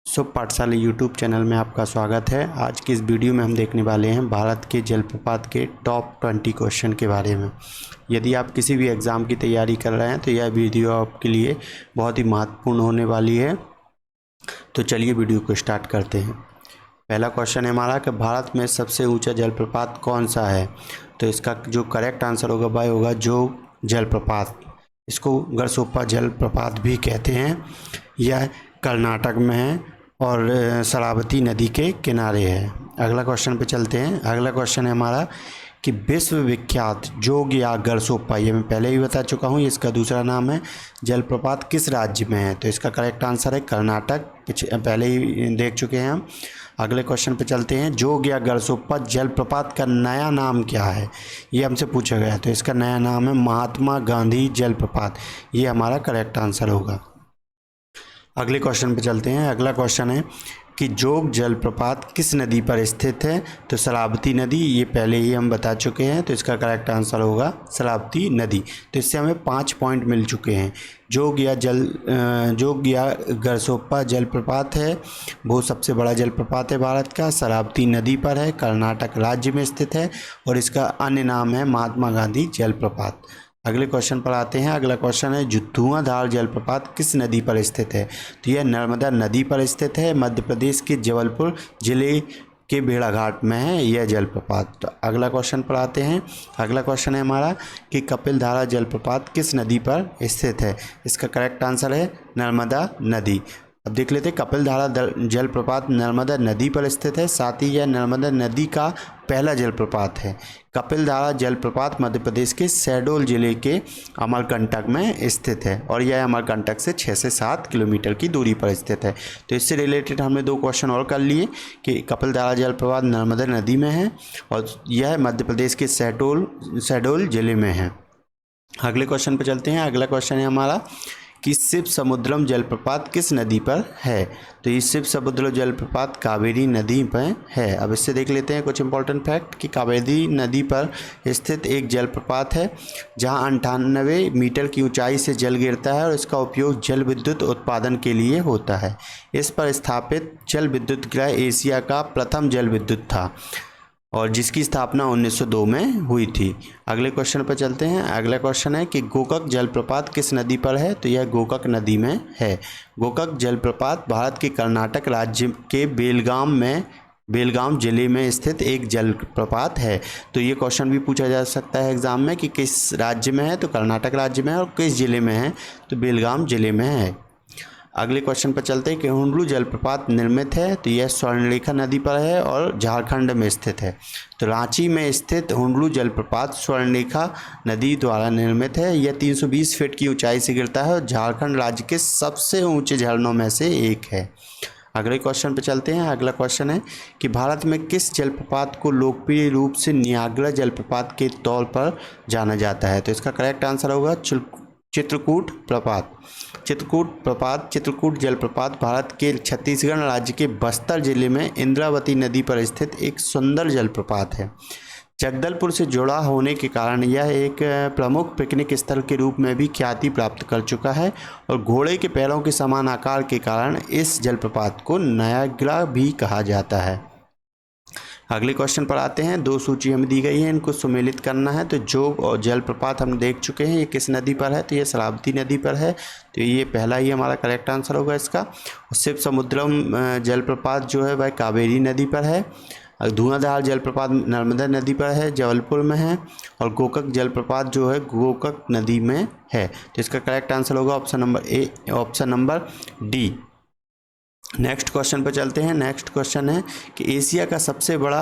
पाठशाला YouTube channel में आपका स्वागत है। आज की इस वीडियो में हम देखने वाले हैं भारत के जलप्रपात के टॉप 20 क्वेश्चन के बारे में। यदि आप किसी भी एग्ज़ाम की तैयारी कर रहे हैं तो यह वीडियो आपके लिए बहुत ही महत्वपूर्ण होने वाली है। तो चलिए वीडियो को स्टार्ट करते हैं। पहला क्वेश्चन है हमारा कि भारत में सबसे ऊँचा जलप्रपात कौन सा है। तो इसका जो करेक्ट आंसर होगा वह होगा जोग जलप्रपात। इसको गरसोप्पा जलप्रपात भी कहते हैं। यह कर्नाटक में है और शरावती नदी के किनारे है। अगला क्वेश्चन पे चलते हैं। अगला क्वेश्चन है हमारा कि विश्व विख्यात जोग या गरसोप्पा, ये मैं पहले ही बता चुका हूँ, इसका दूसरा नाम है, जलप्रपात किस राज्य में है। तो इसका करेक्ट आंसर है कर्नाटक, पहले ही देख चुके हैं हम। अगले क्वेश्चन पे चलते हैं। जोग या गरसोप्पा जलप्रपात का नया नाम क्या है, ये हमसे पूछा गया। तो इसका नया नाम है महात्मा गांधी जलप्रपात। ये हमारा करेक्ट आंसर होगा। अगले क्वेश्चन पे चलते हैं। अगला क्वेश्चन है कि जोग जलप्रपात किस नदी पर स्थित है। तो शरावती नदी, ये पहले ही हम बता चुके हैं। तो इसका करेक्ट आंसर होगा शरावती नदी। तो इससे हमें 5 पॉइंट मिल चुके हैं। जोग या गरसोप्पा जलप्रपात है, वो सबसे बड़ा जलप्रपात है भारत का, शरावती नदी पर है, कर्नाटक राज्य में स्थित है और इसका अन्य नाम है महात्मा गांधी जलप्रपात। अगले क्वेश्चन पर आते हैं। अगला क्वेश्चन है धुआंधार जलप्रपात किस नदी पर स्थित है। तो यह नर्मदा नदी पर स्थित है, मध्य प्रदेश के जबलपुर जिले के भेड़ाघाट में है यह जलप्रपात। तो अगला क्वेश्चन पर आते हैं। अगला क्वेश्चन है हमारा कि कपिलधारा जलप्रपात किस नदी पर स्थित है। इसका करेक्ट आंसर है नर्मदा नदी। अब देख लेते हैं। कपिलधारा जलप्रपात नर्मदा नदी पर स्थित है, साथ ही यह नर्मदा नदी का पहला जलप्रपात है। कपिलधारा जलप्रपात मध्य प्रदेश के शहडोल जिले के अमरकंटक में स्थित है और यह अमरकंटक से 6 से 7 किलोमीटर की दूरी पर स्थित है। तो इससे रिलेटेड हमने 2 क्वेश्चन और कर लिए कि कपिलधारा जलप्रपात नर्मदा नदी में है और यह मध्य प्रदेश के शहडोल जिले में है। अगले क्वेश्चन पर चलते हैं। अगला क्वेश्चन है हमारा कि शिव समुद्रम जलप्रपात किस नदी पर है। तो ये शिव समुद्रम जलप्रपात कावेरी नदी पर है। अब इससे देख लेते हैं कुछ इंपॉर्टेंट फैक्ट कि कावेरी नदी पर स्थित एक जलप्रपात है जहां 98 मीटर की ऊंचाई से जल गिरता है और इसका उपयोग जल विद्युत उत्पादन के लिए होता है। इस पर स्थापित जल विद्युत गृह एशिया का प्रथम जल विद्युत था और जिसकी स्थापना 1902 में हुई थी। अगले क्वेश्चन पर चलते हैं। अगला क्वेश्चन है कि गोकक जलप्रपात किस नदी पर है। तो यह गोकक नदी में है। गोकक जलप्रपात भारत के कर्नाटक राज्य के बेलगाम जिले में स्थित एक जलप्रपात है। तो ये क्वेश्चन भी पूछा जा सकता है एग्जाम में कि किस राज्य में है। तो कर्नाटक राज्य में है और किस जिले में है। तो बेलगाम जिले में है। अगले क्वेश्चन पर चलते हैं कि हुंडलू जलप्रपात निर्मित है। तो यह स्वर्णरेखा नदी पर है और झारखंड में स्थित है। तो रांची में स्थित हुंडलू जलप्रपात स्वर्णरेखा नदी द्वारा निर्मित है। यह 320 फीट की ऊंचाई से गिरता है और झारखंड राज्य के सबसे ऊंचे झरनों में से एक है। अगले क्वेश्चन पर चलते हैं। अगला क्वेश्चन है कि भारत में किस जलप्रपात को लोकप्रिय रूप से नियाग्रा जलप्रपात के तौर पर जाना जाता है। तो इसका करेक्ट आंसर होगा चित्रकूट प्रपात। चित्रकूट जलप्रपात भारत के छत्तीसगढ़ राज्य के बस्तर जिले में इंद्रावती नदी पर स्थित एक सुंदर जलप्रपात है। जगदलपुर से जुड़ा होने के कारण यह एक प्रमुख पिकनिक स्थल के रूप में भी ख्याति प्राप्त कर चुका है और घोड़े के पैरों के समान आकार के कारण इस जलप्रपात को नायाग्रा भी कहा जाता है। अगले क्वेश्चन पर आते हैं। 2 सूची हमें दी गई है, इनको सुमेलित करना है। तो जोग और जलप्रपात हम देख चुके हैं, ये किस नदी पर है। तो ये शरावती नदी पर है। तो ये पहला ही हमारा करेक्ट आंसर होगा इसका। शिव समुद्रम जलप्रपात जो है वह कावेरी नदी पर है। धुआंधार जलप्रपात नर्मदा नदी पर है, जबलपुर में है। और गोकक जलप्रपात जो है गोकक नदी में है। तो इसका करेक्ट आंसर होगा option number A, option number D. Next question पर चलते हैं। नेक्स्ट क्वेश्चन है कि एशिया का सबसे बड़ा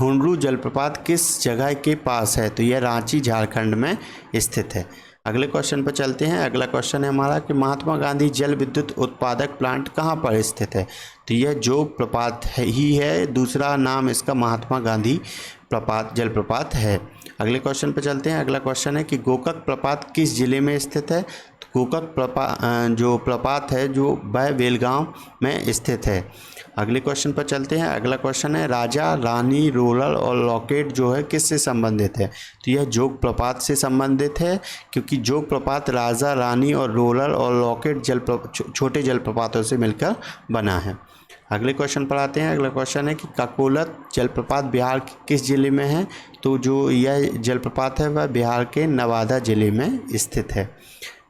हुंडलू जलप्रपात किस जगह के पास है। तो यह रांची झारखंड में स्थित है। अगले क्वेश्चन पर चलते हैं। अगला क्वेश्चन है हमारा कि महात्मा गांधी जल विद्युत उत्पादक प्लांट कहाँ पर स्थित है। तो यह जोग प्रपात ही है, दूसरा नाम इसका महात्मा गांधी जलप्रपात है। अगले क्वेश्चन पर चलते हैं। अगला क्वेश्चन है कि गोकक प्रपात किस जिले में स्थित है। तो गोकक जो प्रपात है जो वह बेलगाम में स्थित है। अगले क्वेश्चन पर चलते हैं। अगला क्वेश्चन है राजा रानी रोलर और लॉकेट जो है किससे संबंधित है। तो यह जोग प्रपात से संबंधित है क्योंकि जोग प्रपात राजा रानी और रोलर और लॉकेट छोटे जलप्रपातों से मिलकर बना है। अगले क्वेश्चन पर आते हैं। अगला क्वेश्चन है कि ककोलत जलप्रपात बिहार के किस जिले में है? तो जो यह जलप्रपात है वह बिहार के नवादा जिले में स्थित है।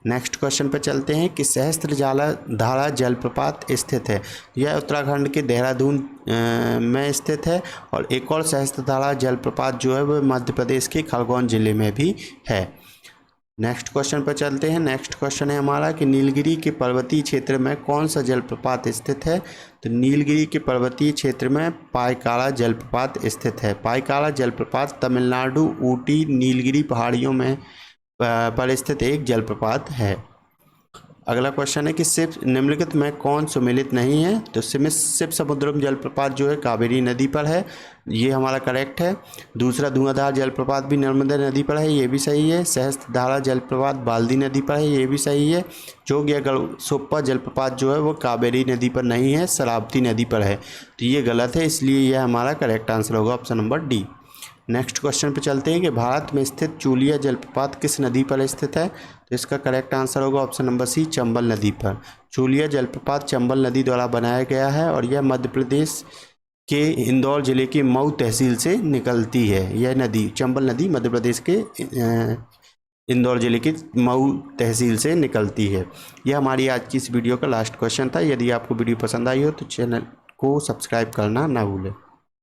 नेक्स्ट क्वेश्चन पर चलते हैं कि सहस्त्रधारा धारा जलप्रपात स्थित है। यह उत्तराखंड के देहरादून में स्थित है। और एक और सहस्त्रधारा जलप्रपात जो है वह मध्य प्रदेश के खरगोन जिले में भी है। नेक्स्ट क्वेश्चन पर चलते हैं। नेक्स्ट क्वेश्चन है हमारा कि नीलगिरी के पर्वतीय क्षेत्र में कौन सा जलप्रपात स्थित है? तो नीलगिरी के पर्वतीय क्षेत्र में पायकाड़ा जलप्रपात स्थित है। पायकाड़ा जलप्रपात तमिलनाडु ऊटी नीलगिरी पहाड़ियों में पर स्थित एक जलप्रपात है। अगला क्वेश्चन है कि शिव निम्नलिखित में कौन सुमेलित नहीं है? तो शिव समुद्रम जलप्रपात जो है कावेरी नदी पर है, ये हमारा करेक्ट है। दूसरा धुआंधार जलप्रपात भी नर्मदा नदी पर है, ये भी सही है। सहस्त्रधारा जलप्रपात बाल्दी नदी पर है, ये भी सही है। जोग या गलसोप्पा जलप्रपात जो है वो कावेरी नदी पर नहीं है, शरावती नदी पर है, तो ये गलत है, इसलिए यह हमारा करेक्ट आंसर होगा option number D. Next question पे चलते हैं कि भारत में स्थित चूलिया जलप्रपात किस नदी पर स्थित है? तो इसका करेक्ट आंसर होगा ऑप्शन नंबर सी, चंबल नदी पर। चूलिया जलप्रपात चंबल नदी द्वारा बनाया गया है और यह मध्य प्रदेश के इंदौर जिले की मऊ तहसील से निकलती है। यह नदी चंबल नदी मध्य प्रदेश के इंदौर जिले की मऊ तहसील से निकलती है। यह हमारी आज की इस वीडियो का लास्ट क्वेश्चन था। यदि आपको वीडियो पसंद आई हो तो चैनल को सब्सक्राइब करना ना भूलें।